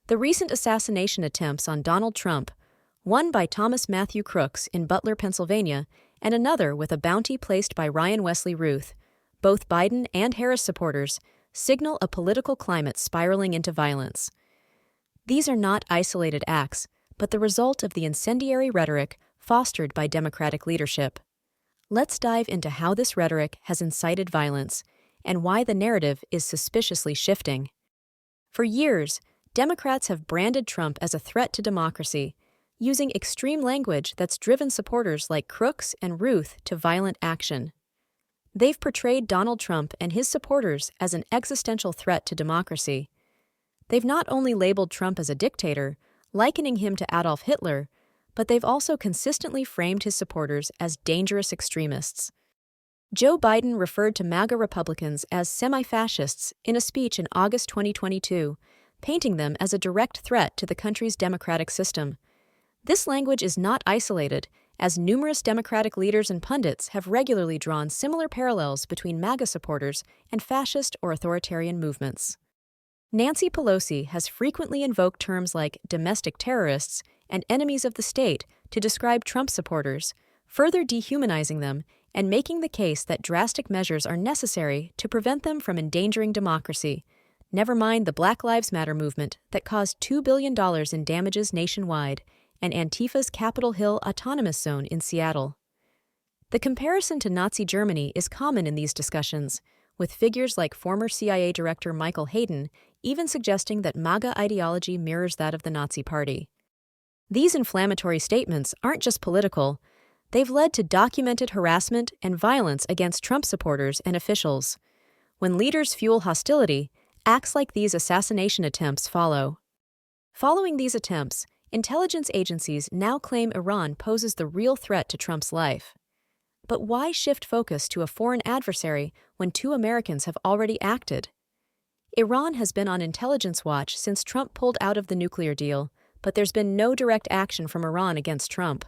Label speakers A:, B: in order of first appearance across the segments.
A: The recent assassination attempts on Donald Trump, one by Thomas Matthew Crooks in Butler, Pennsylvania, and another with a bounty placed by Ryan Wesley Ruth, both Biden and Harris supporters, signal a political climate spiraling into violence. These are not isolated acts, but the result of the incendiary rhetoric fostered by Democratic leadership. Let's dive into how this rhetoric has incited violence and why the narrative is suspiciously shifting. For years, Democrats have branded Trump as a threat to democracy, using extreme language that's driven supporters like Crooks and Ruth to violent action. They've portrayed Donald Trump and his supporters as an existential threat to democracy. They've not only labeled Trump as a dictator, likening him to Adolf Hitler, but they've also consistently framed his supporters as dangerous extremists. Joe Biden referred to MAGA Republicans as semi-fascists in a speech in August 2022, painting them as a direct threat to the country's democratic system. This language is not isolated, as numerous Democratic leaders and pundits have regularly drawn similar parallels between MAGA supporters and fascist or authoritarian movements. Nancy Pelosi has frequently invoked terms like domestic terrorists and enemies of the state to describe Trump supporters, further dehumanizing them and making the case that drastic measures are necessary to prevent them from endangering democracy. Never mind the Black Lives Matter movement that caused $2 billion in damages nationwide and Antifa's Capitol Hill Autonomous Zone in Seattle. The comparison to Nazi Germany is common in these discussions, with figures like former CIA Director Michael Hayden even suggesting that MAGA ideology mirrors that of the Nazi Party. These inflammatory statements aren't just political, they've led to documented harassment and violence against Trump supporters and officials. When leaders fuel hostility, acts like these assassination attempts follow. Following these attempts, intelligence agencies now claim Iran poses the real threat to Trump's life. But why shift focus to a foreign adversary when two Americans have already acted? Iran has been on intelligence watch since Trump pulled out of the nuclear deal, but there's been no direct action from Iran against Trump.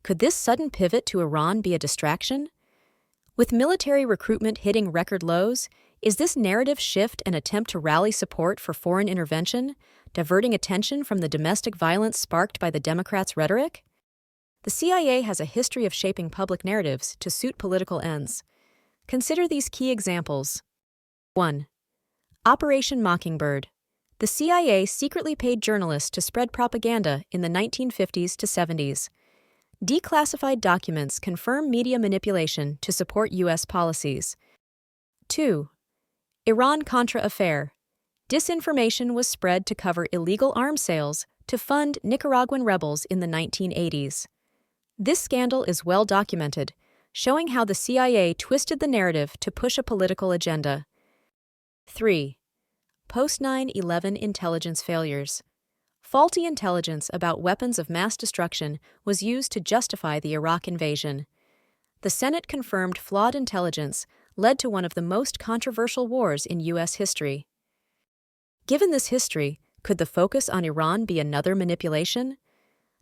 A: Could this sudden pivot to Iran be a distraction? With military recruitment hitting record lows, is this narrative shift an attempt to rally support for foreign intervention, diverting attention from the domestic violence sparked by the Democrats' rhetoric? The CIA has a history of shaping public narratives to suit political ends. Consider these key examples. 1. Operation Mockingbird. The CIA secretly paid journalists to spread propaganda in the 1950s to 70s. Declassified documents confirm media manipulation to support U.S. policies. 2. Iran-Contra affair. Disinformation was spread to cover illegal arms sales to fund Nicaraguan rebels in the 1980s. This scandal is well documented, showing how the CIA twisted the narrative to push a political agenda. 3. Post-9/11 intelligence failures. Faulty intelligence about weapons of mass destruction was used to justify the Iraq invasion. The Senate confirmed flawed intelligence led to one of the most controversial wars in U.S. history. Given this history, could the focus on Iran be another manipulation?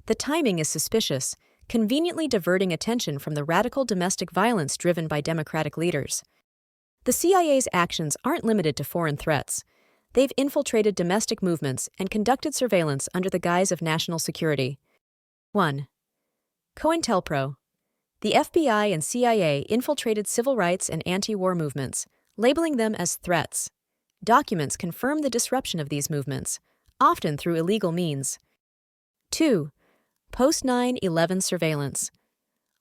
A: The timing is suspicious, conveniently diverting attention from the radical domestic violence driven by Democratic leaders. The CIA's actions aren't limited to foreign threats. They've infiltrated domestic movements and conducted surveillance under the guise of national security. 1. COINTELPRO. The FBI and CIA infiltrated civil rights and anti-war movements, labeling them as threats. Documents confirm the disruption of these movements, often through illegal means. 2. Post-9/11 surveillance.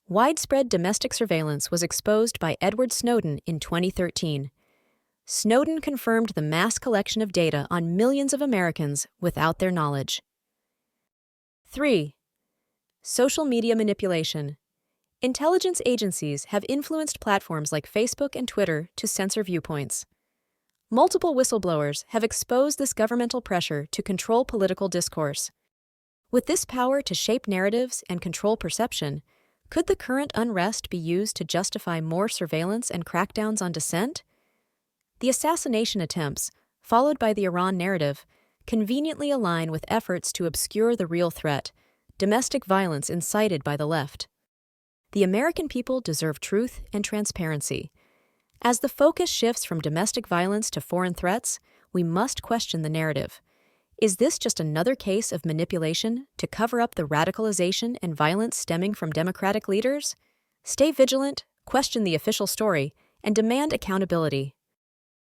A: Widespread domestic surveillance was exposed by Edward Snowden in 2013. Snowden confirmed the mass collection of data on millions of Americans without their knowledge. 3. Social media manipulation. Intelligence agencies have influenced platforms like Facebook and Twitter to censor viewpoints. Multiple whistleblowers have exposed this governmental pressure to control political discourse. With this power to shape narratives and control perception, could the current unrest be used to justify more surveillance and crackdowns on dissent? The assassination attempts, followed by the Iran narrative, conveniently align with efforts to obscure the real threat, domestic violence incited by the left. The American people deserve truth and transparency. As the focus shifts from domestic violence to foreign threats, we must question the narrative. Is this just another case of manipulation to cover up the radicalization and violence stemming from Democratic leaders? Stay vigilant, question the official story, and demand accountability.